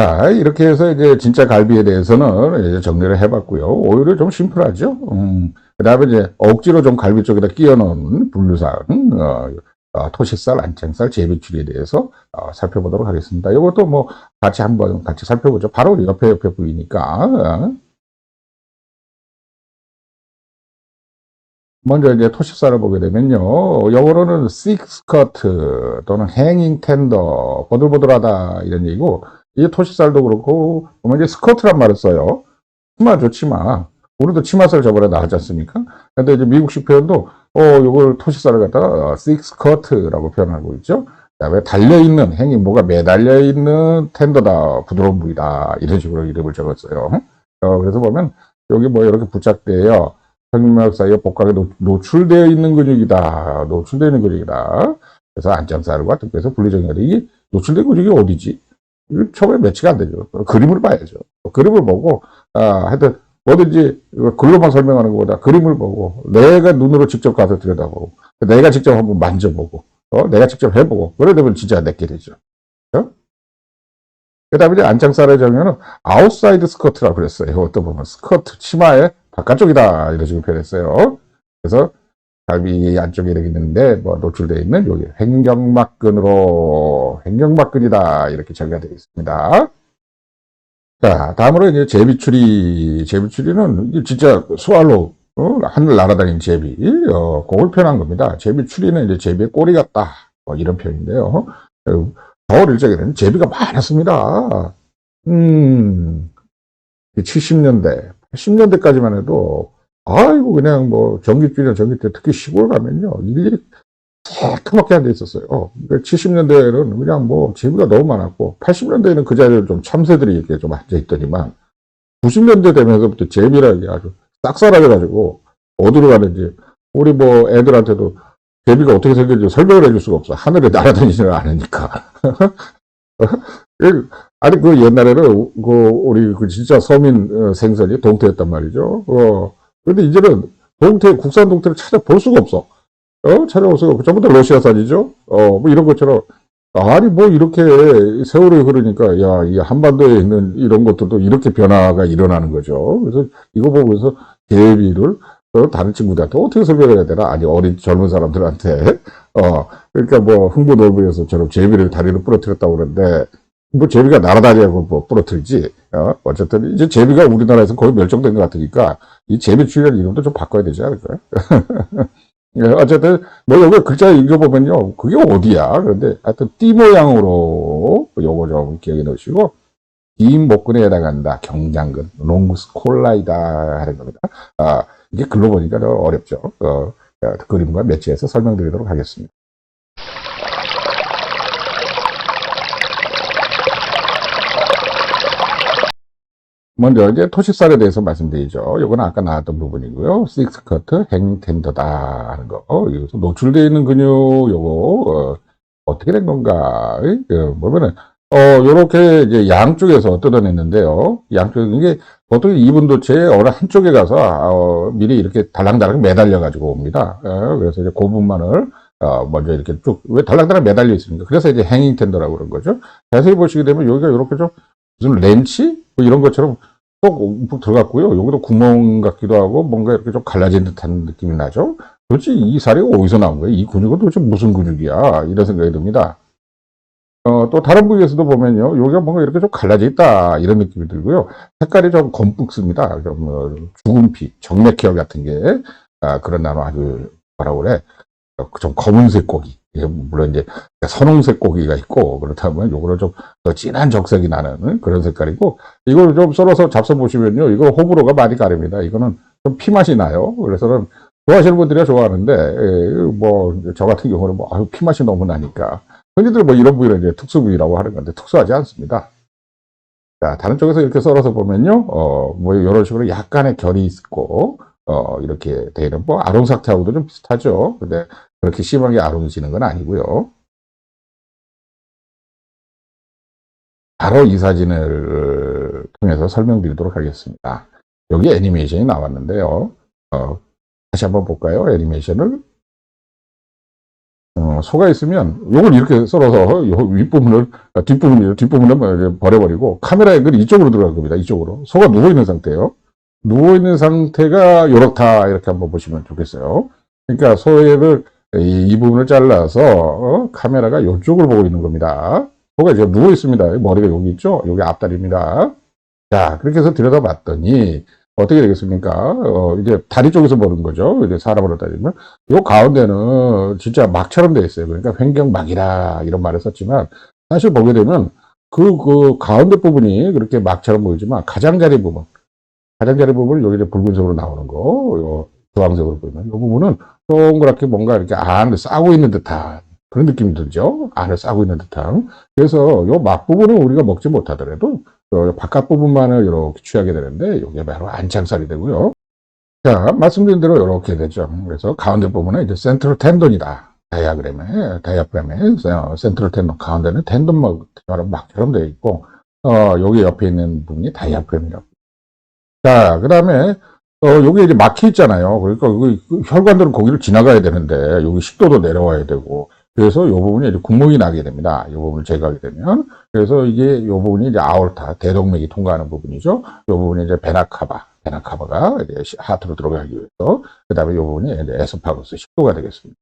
자, 이렇게 해서 이제 진짜 갈비에 대해서는 이제 정리를 해봤고요. 오히려 좀 심플하죠. 그 다음에 이제 억지로 좀 갈비 쪽에다 끼워 넣은 분류상, 토식살, 안창살, 제비추리에 대해서 살펴보도록 하겠습니다. 이것도 뭐 같이 한번 같이 살펴보죠. 바로 옆에 보이니까. 먼저 이제 토식살을 보게 되면요. 영어로는 six cut 또는 hanging tender, 보들보들하다 이런 얘기고, 이 토식살도 그렇고, 보면 이제 스커트란 말을 써요. 치마죠, 치마. 우리도 치마살 저번에 나왔지 않습니까? 근데 이제 미국식 표현도, 요걸 토식살을 갖다가 six cut라고 표현하고 있죠. 그다음에 달려있는, 행이 뭐가 매달려 있는 텐더다, 부드러운 부위다. 이런 식으로 이름을 적었어요. 그래서 보면, 여기 뭐 이렇게 부착되어 혈맥 사이에 복각에 노출되어 있는 근육이다. 노출되어 있는 근육이다. 그래서 안장살과 등뼈에서 분리정렬이 이게 노출된 근육이 어디지? 처음에 매치가 안 되죠. 그림을 봐야죠. 그림을 보고, 하여튼, 뭐든지 글로만 설명하는 것보다 그림을 보고, 내가 눈으로 직접 가서 들여다보고, 내가 직접 한번 만져보고, 내가 직접 해보고, 그래 되면 진짜 내게 되죠. 그 다음에 이제 안장살의 정의는 아웃사이드 스커트라고 그랬어요. 이것도 보면 스커트, 치마의 바깥쪽이다. 이런 식으로 표현했어요. 그래서 갈비 안쪽에 이렇게 있는데, 뭐 노출되어 있는 여기 횡격막근이다. 이렇게 정의가 되어 있습니다. 자, 다음으로 이제 제비추리. 제비추리는 진짜 수알로, 하늘 날아다니는 제비. 그걸 표현한 겁니다. 제비추리는 이제 제비의 꼬리 같다. 이런 표현인데요. 더 어릴 적에는 제비가 많았습니다. 70년대, 80년대까지만 해도, 아이고, 그냥 뭐, 전기줄이나 전기대, 특히 시골 가면요, 일일이 새까맣게 앉아 있었어요. 70년대에는 그냥 뭐, 제비가 너무 많았고, 80년대에는 그 자리에 좀 참새들이 이렇게 좀 앉아 있더니만, 90년대 되면서부터 제비라는 게 아주 싹살아져가지고, 어디로 가는지, 우리 뭐, 애들한테도 제비가 어떻게 생겼는지 설명을 해줄 수가 없어. 하늘에 날아다니지는 않으니까. 아니, 그 옛날에는, 우리 진짜 서민 생선이 동태였단 말이죠. 근데 이제는 국산 동태를 찾아볼 수가 없어. 찾아볼 수가 없고, 전부 다 러시아산이죠. 뭐 이런 것처럼. 아니, 뭐 이렇게 세월이 흐르니까, 야, 이 한반도에 있는 이런 것들도 이렇게 변화가 일어나는 거죠. 그래서 이거 보면서 제비를 다른 친구들한테 어떻게 설명해야 되나? 아니, 어린 젊은 사람들한테. 그러니까 뭐 흥부놀부에서처럼 제비를 다리를 부러뜨렸다고 그러는데, 뭐 제비가 날아다니고 뭐 부러뜨리지. 어쨌든 이제 제비가 우리나라에서 거의 멸종된 것 같으니까 이 제비 출연 이름도 좀 바꿔야 되지 않을까요? 예, 어쨌든 뭐 여기 글자 읽어보면요, 그게 어디야? 그런데 하여튼 띠 모양으로 요거 좀 기억해 놓으시고, 긴 목근에 해당한다. 경장근, 롱구스 콜라이다 하는 겁니다. 이게 글로 보니까 더 어렵죠. 그림과 매치해서 설명드리도록 하겠습니다. 먼저 이제 토식살에 대해서 말씀드리죠. 요거는 아까 나왔던 부분이고요. 식스 커트, 행 텐더다 하는 거. 여기서 노출되어 있는 근육 요거 어떻게 된 건가? 보면은 요렇게 이제 양쪽에서 뜯어냈는데요. 양쪽 이게 보통 이분도체의 어느 한쪽에 가서 미리 이렇게 달랑달랑 매달려 가지고 옵니다. 그래서 이제 그 부분만을 먼저 이렇게 쭉 왜 달랑달랑 매달려 있습니까? 그래서 이제 행잉 텐더라고 그런 거죠. 자세히 보시게 되면 여기가 이렇게 좀 무슨 렌치 뭐 이런 것처럼 꼭 움푹 들어갔고요. 여기도 구멍 같기도 하고 뭔가 이렇게 좀 갈라진 듯한 느낌이 나죠. 도대체 이 살이 어디서 나온 거예요? 이 근육은 도대체 무슨 근육이야? 이런 생각이 듭니다. 또 다른 부위에서도 보면요. 여기가 뭔가 이렇게 좀 갈라져 있다. 이런 느낌이 들고요. 색깔이 좀 검붉습니다. 좀 죽은 피, 정맥혈 같은 게 그런 나무 아주 뭐라고 그래. 좀 검은색 고기. 물론 이제 선홍색 고기가 있고 그렇다면 요거는 좀 더 진한 적색이 나는 그런 색깔이고, 이걸 좀 썰어서 잡숴 보시면요, 이거 호불호가 많이 가립니다. 이거는 좀 피 맛이 나요. 그래서는 좋아하시는 분들이야 좋아하는데, 뭐 저 같은 경우는 뭐 피 맛이 너무 나니까 흔히들 뭐 이런 부위를 이제 특수 부위라고 하는 건데 특수하지 않습니다. 자, 다른 쪽에서 이렇게 썰어서 보면요, 뭐 이런 식으로 약간의 결이 있고, 이렇게 되는 뭐 아롱 사태하고도 좀 비슷하죠. 근데 그렇게 심하게 아롱지는 건 아니고요. 바로 이 사진을 통해서 설명드리도록 하겠습니다. 여기 애니메이션이 나왔는데요. 다시 한번 볼까요? 애니메이션을. 소가 있으면 요걸 이렇게 썰어서 요 윗부분을, 뒷부분을 뭐 이렇게 버려버리고 카메라 앵글이 이쪽으로 들어갈 겁니다. 이쪽으로. 소가 누워있는 상태예요. 누워있는 상태가 요렇다. 이렇게 한번 보시면 좋겠어요. 그러니까 소를 이 부분을 잘라서 카메라가 이쪽을 보고 있는 겁니다. 소가 이제 누워있습니다. 머리가 여기 있죠? 여기 앞다리입니다. 자, 그렇게 해서 들여다봤더니 어떻게 되겠습니까? 이제 다리 쪽에서 보는 거죠. 이제 사람으로 따지면. 요 가운데는 진짜 막처럼 되어 있어요. 그러니까 횡격막이라 이런 말을 썼지만 사실 보게 되면 그 가운데 부분이 그렇게 막처럼 보이지만 가장자리 부분을 여기 이제 붉은색으로 나오는 거, 요 주황색으로 보이는 이 부분은 동그랗게 뭔가 이렇게 안을 싸고 있는 듯한 그런 느낌이 들죠. 안을 싸고 있는 듯한. 그래서 요 막 부분은 우리가 먹지 못하더라도 바깥 부분만을 이렇게 취하게 되는데 이게 바로 안창살이 되고요. 자, 말씀드린 대로 이렇게 되죠. 그래서 가운데 부분은 이제 센트럴 텐돈이다. 다이아프램에 센트럴 텐돈 가운데는 텐돈막처럼 막처럼 되어 있고 여기 옆에 있는 부분이 다이아프램이라고. 자, 그 다음에 여기 이제 막혀 있잖아요. 그러니까 혈관들은 거기를 지나가야 되는데 여기 식도도 내려와야 되고 그래서 이 부분이 이제 구멍이 나게 됩니다. 이 부분을 제거하게 되면. 그래서 이 부분이 이제 아orta, 대동맥이 통과하는 부분이죠. 이 부분이 이제 베나카바가 이제 하트로 들어가기 위해서. 그 다음에 이 부분이 이제 에스파구스, 식도가 되겠습니다.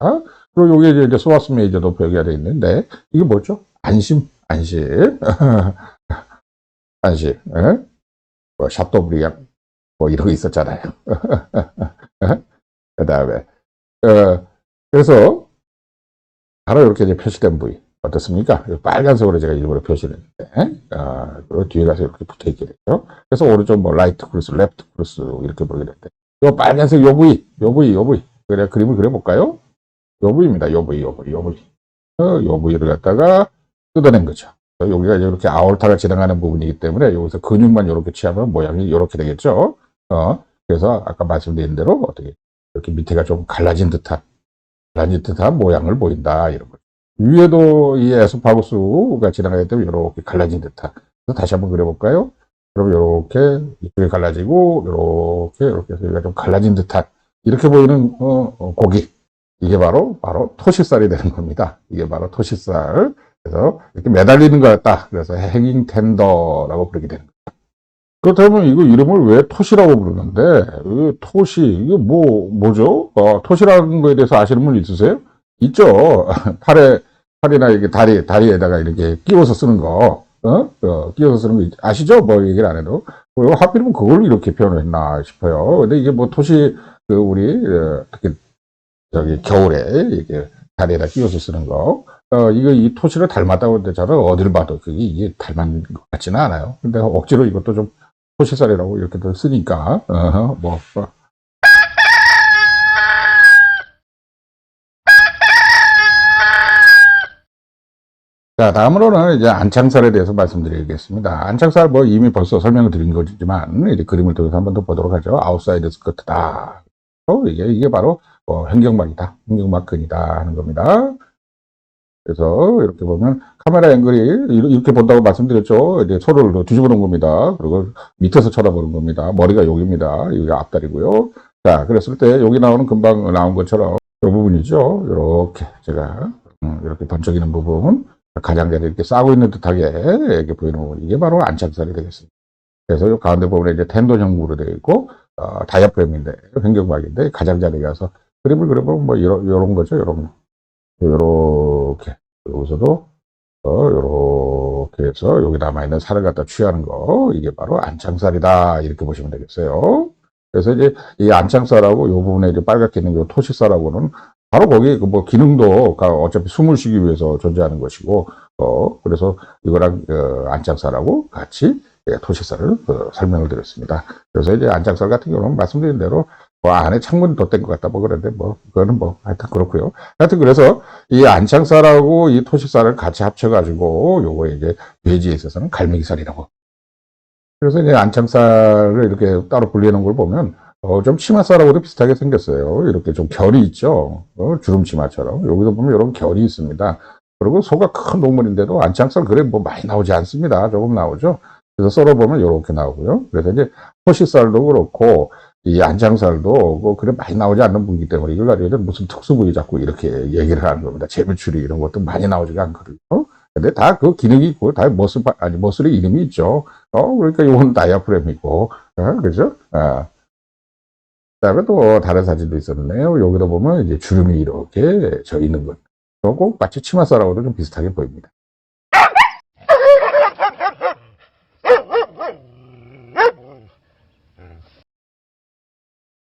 그리고 여기 이제 소아스 메이저도 표기가 되어 있는데, 이게 뭐죠? 안심. 안심. 예? 뭐, 샤토브리앙. 뭐, 이런 거 있었잖아요. 그 다음에, 그래서, 바로 이렇게 이제 표시된 부위. 어떻습니까? 빨간색으로 제가 일부러 표시를 했는데, 그리고 뒤에 가서 이렇게 붙어 있게 되죠. 그래서 오른쪽 뭐, 라이트 크루스, 레프트 크루스, 이렇게 보게 되는데, 요 빨간색 요 부위. 그래, 그림을 그려볼까요? 요 부위입니다. 요 부위. 요 부위를 갖다가 뜯어낸 거죠. 여기가 이렇게 아올타가 지나가는 부분이기 때문에 여기서 근육만 이렇게 취하면 모양이 이렇게 되겠죠. 그래서 아까 말씀드린 대로 어떻게, 이렇게 밑에가 좀 갈라진 듯한 모양을 보인다. 이런 거죠. 위에도 이 에스파구스가 지나가기 때문에 이렇게 갈라진 듯한. 그래서 다시 한번 그려볼까요? 그럼 이렇게 이쪽에 갈라지고 이렇게 해서 여기가 좀 갈라진 듯한 이렇게 보이는 고기. 이게 바로 토시살이 되는 겁니다. 이게 바로 토시살. 그래서 이렇게 매달리는 거였다. 그래서 행잉 텐더라고 부르게 되는 거예요. 그렇다면 이거 이름을 왜 토시라고 부르는데, 이게 뭐죠? 토시라는 거에 대해서 아시는 분 있으세요? 있죠. 팔이나 이게 다리에다가 이렇게 끼워서 쓰는 거, 끼워서 쓰는 거 아시죠? 뭐 얘기를 안 해도. 하필이면 그걸 이렇게 표현을 했나 싶어요. 근데 이게 뭐 토시, 우리, 특히, 겨울에 이게 다리에다 끼워서 쓰는 거. 이 토시를 닮았다고 하는데 저는 어디를 봐도 이게 닮은 것 같지는 않아요. 근데 억지로 이것도 좀 토시살이라고 이렇게들 쓰니까, 자, 다음으로는 이제 안창살에 대해서 말씀드리겠습니다. 안창살 뭐 이미 벌써 설명을 드린 거지만, 이제 그림을 통해서 한번 더 보도록 하죠. 아웃사이드 스커트다. 이게 바로, 횡격막근이다 하는 겁니다. 그래서 이렇게 보면 카메라 앵글이 이렇게 본다고 말씀드렸죠. 이제 소를 뒤집어 놓은 겁니다. 그리고 밑에서 쳐다보는 겁니다. 머리가 여기입니다. 여기가 앞다리고요. 자, 그랬을 때 여기 금방 나온 것처럼 이 부분이죠. 이렇게 제가 이렇게 번쩍이는 부분, 가장자리 이렇게 싸고 있는 듯하게 이렇게 보이는 부분, 이게 바로 안창살이 되겠습니다. 그래서 이 가운데 부분에 이제 텐돈 형으로 되어 있고 다이아프램인데 횡격막인데 가장자리에 가서 그림을 그려보면 뭐 이런 거죠. 요렇게 여기서도 요렇게 해서 여기 남아있는 살을 갖다 취하는 거, 이게 바로 안창살이다 이렇게 보시면 되겠어요. 그래서 이제 이 안창살하고 요 부분에 이제 빨갛게 있는 요 토시살하고는 바로 거기 뭐 기능도 어차피 숨을 쉬기 위해서 존재하는 것이고 그래서 이거랑 안창살하고 같이 토시살을 설명을 드렸습니다. 그래서 이제 안창살 같은 경우는 말씀드린 대로 뭐 안에 창문이 덧댄 것 같다 뭐 그런데 뭐 그거는 뭐 하여튼 그렇고요. 하여튼 그래서 이 안창살하고 이 토시살을 같이 합쳐가지고 요거 이제 돼지에 있어서는 갈매기살이라고. 그래서 이제 안창살을 이렇게 따로 분리해놓은 걸 보면 좀 치마살하고도 비슷하게 생겼어요. 이렇게 좀 결이 있죠. 주름 치마처럼. 여기서 보면 이런 결이 있습니다. 그리고 소가 큰 동물인데도 안창살 그래 뭐 많이 나오지 않습니다. 조금 나오죠. 그래서 썰어보면 이렇게 나오고요. 그래서 이제 토시살도 그렇고 이 안장살도 그래 많이 나오지 않는 부위이기 때문에 이걸 가지고 무슨 특수 부위 자꾸 이렇게 얘기를 하는 겁니다. 재배출이 이런 것도 많이 나오지가 않거든요. 근데 다 그 기능이 있고, 다 머슬의 이름이 있죠. 그러니까 이건 다이아프램이고, 그죠? 그다음에 또 다른 사진도 있었네요. 여기도 보면 이제 주름이 이렇게 져 있는 것. 꼭 마치 치마살하고도 좀 비슷하게 보입니다.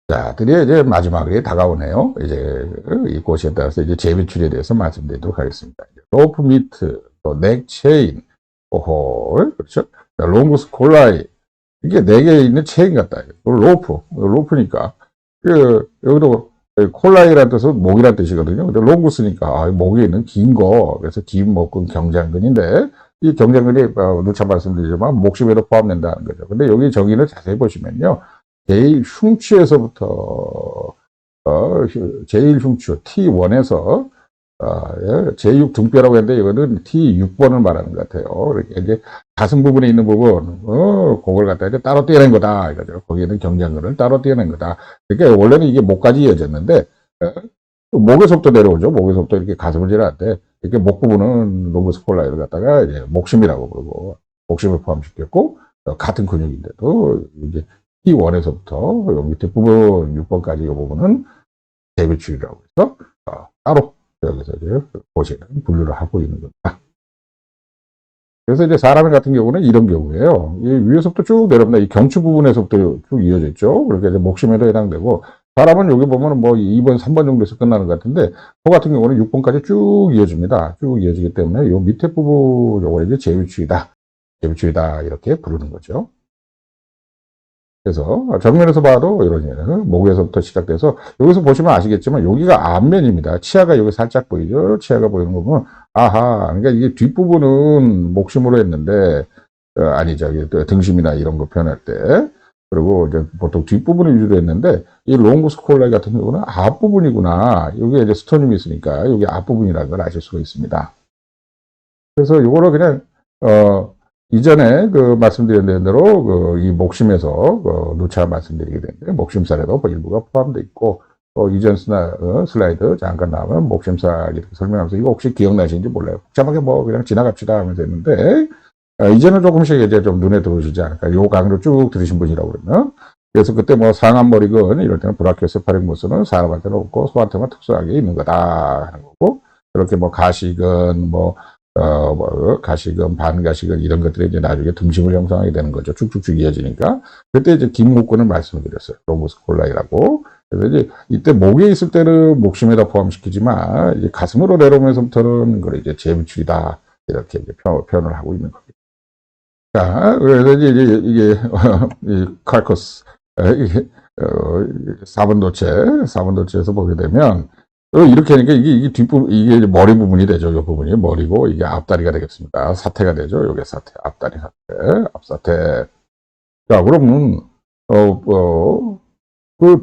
자, 드디어 이제 마지막에 다가오네요. 이제 이 꽃에 따라서 이제 재배출에 대해서 말씀드리도록 하겠습니다. 로프 미트, 또 넥 체인, 그렇죠? 롱구스 콜라이, 이게 4개 있는 체인 같다. 로프니까. 여기도 콜라이라는 뜻은 목이라는 뜻이거든요. 근데 롱구스니까 목에 있는 긴 거, 그래서 긴 목근 경장근인데, 이 경장근이 누차 말씀드리지만 목심에도 포함된다는 거죠. 근데 여기 정의를 자세히 보시면요. 제일 흉추에서부터 제일 흉추 T1에서 제6 등뼈라고 했는데 이거는 T6번을 말하는 것 같아요. 그러니까 이제 가슴 부분에 있는 부분, 그걸 갖다 이제 따로 떼어낸 거다 이거죠. 거기에는 경장근을 따로 떼어낸 거다. 그러니까 원래는 이게 목까지 이어졌는데 목에서부터 내려오죠. 목에서부터 이렇게 가슴을 지나는데 이렇게 목 부분은 로브스 콜라이를 갖다가 이제 목심이라고 부르고 목심을 포함시켰고 같은 근육인데도 이제 T1에서부터 요 밑에 부분 6번까지 이 부분은 재배출이라고 해서 따로 여기서 이제 보시는 분류를 하고 있는 겁니다. 그래서 이제 사람 같은 경우는 이런 경우예요. 이 위에서부터 쭉 내려옵니다. 이 경추 부분에서부터 쭉 이어져 있죠. 그렇게 이제 목심에도 해당되고 사람은 여기 보면은 뭐 2번, 3번 정도에서 끝나는 것 같은데 그 같은 경우는 6번까지 쭉 이어집니다. 쭉 이어지기 때문에 요 밑에 부분 요거 이제 재배출이다. 재배출이다 이렇게 부르는 거죠. 그래서 정면에서 봐도 이런 목에서부터 시작돼서 여기서 보시면 아시겠지만 여기가 앞면입니다. 치아가 여기 살짝 보이죠? 치아가 보이는 거 보면 아하, 그러니까 이게 뒷부분은 목심으로 했는데 아니 저기 등심이나 이런 거 표현할 때 그리고 이제 보통 뒷부분을 위주로 했는데 이 롱구스 콜라이 같은 경우는 앞부분이구나. 여기에 이제 스토늄이 있으니까 여기 앞부분이라는 걸 아실 수가 있습니다. 그래서 요거를 그냥 이전에 말씀드린 대로 이 목심에서 누차 말씀드리게 되는데 목심살에도 일부가 포함되어 있고 이전 슬라이드 잠깐 나오면 목심살 이렇게 설명하면서 이거 혹시 기억나시는지 몰라요. 복잡하게 뭐 그냥 지나갑시다 하면서 했는데 이제는 조금씩 이제 좀 눈에 들어오시지 않을까. 요 강의를 쭉 들으신 분이라고 그러면 그래서 그때 뭐 상안머리근 이럴 때는 브라키오세파링무스는 사람한테는 없고 소한테만 특수하게 있는 거다 하는 거고 그렇게 뭐 가시근 가시근, 반가시근 이런 것들이 이제 나중에 등심을 형성하게 되는 거죠. 쭉쭉쭉 이어지니까. 그때 이제 긴 목근을 말씀을 드렸어요. 로브스 콜라이라고. 그래서 이제 이때 목에 있을 때는 목심에다 포함시키지만 이제 가슴으로 내려오면서부터는 그걸 이제 재배출이다. 이렇게 이제 표현을 하고 있는 겁니다. 자, 그래서 이제 이게 이 칼커스, 이게 4번 도체에서 보게 되면 이렇게 하니까 이게 뒷부분, 이게 머리 부분이 되죠. 이 부분이 머리고, 이게 앞다리가 되겠습니다. 사태가 되죠. 요게 사태, 앞다리 사태, 앞사태. 자, 그러면, 그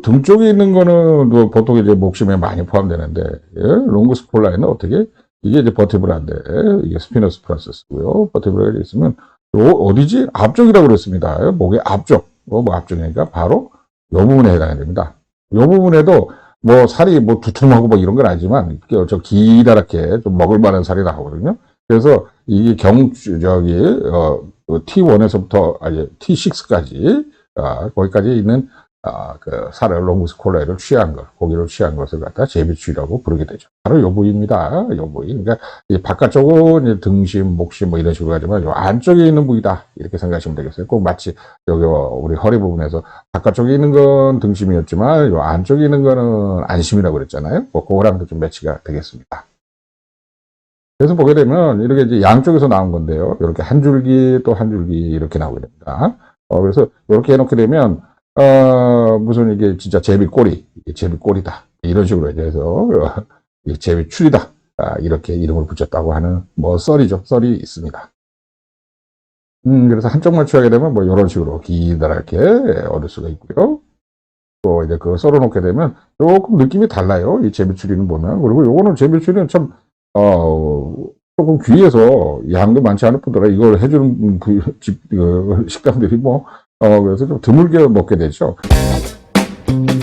등 쪽에 있는 거는 보통 이제 목심에 많이 포함되는데, 롱구스 콜라이는 어떻게? 이게 이제 버티브라인데, 이게 스피너스 프란세스고요. 버티브라가 있으면, 어디지? 앞쪽이라고 그랬습니다. 목의 앞쪽. 뭐 앞쪽이니까 바로 요 부분에 해당이 됩니다. 요 부분에도 뭐 살이 뭐 두툼하고 뭐 이런 건 아니지만 저 기다랗게 좀 먹을 만한 살이 나오거든요. 그래서 이게 T1에서부터 아니 T6까지 거기까지 있는 그 살을 롱구스 콜라이를 취한 것, 고기를 취한 것을 갖다 재배출이라고 부르게 되죠. 바로 요 부위입니다. 요 부위. 그러니까 이 바깥쪽은 이제 등심, 목심 뭐 이런 식으로 하지만 요 안쪽에 있는 부위다 이렇게 생각하시면 되겠어요. 꼭 마치 여기 우리 허리 부분에서 바깥쪽에 있는 건 등심이었지만 요 안쪽에 있는 거는 안심이라고 그랬잖아요. 그거랑도 좀 매치가 되겠습니다. 그래서 보게 되면 이렇게 이제 양쪽에서 나온 건데요. 이렇게 한 줄기 또 한 줄기 이렇게 나오게 됩니다. 그래서 이렇게 해놓게 되면 무슨 이게 진짜 제비꼬리, 제비꼬리다. 이런 식으로 해서, 제비출이다. 이렇게 이름을 붙였다고 하는, 뭐, 썰이죠. 썰이 있습니다. 그래서 한쪽만 취하게 되면 뭐, 이런 식으로 기다랗게 얻을 수가 있고요. 또 이제 그거 썰어 놓게 되면 조금 느낌이 달라요. 이 제비추리는 보면. 그리고 요거는 제비추리는 참, 조금 귀해서 양도 많지 않을 뿐더러 이걸 해주는 식당들이 뭐, 그래서 좀 드물게 먹게 되죠. 네.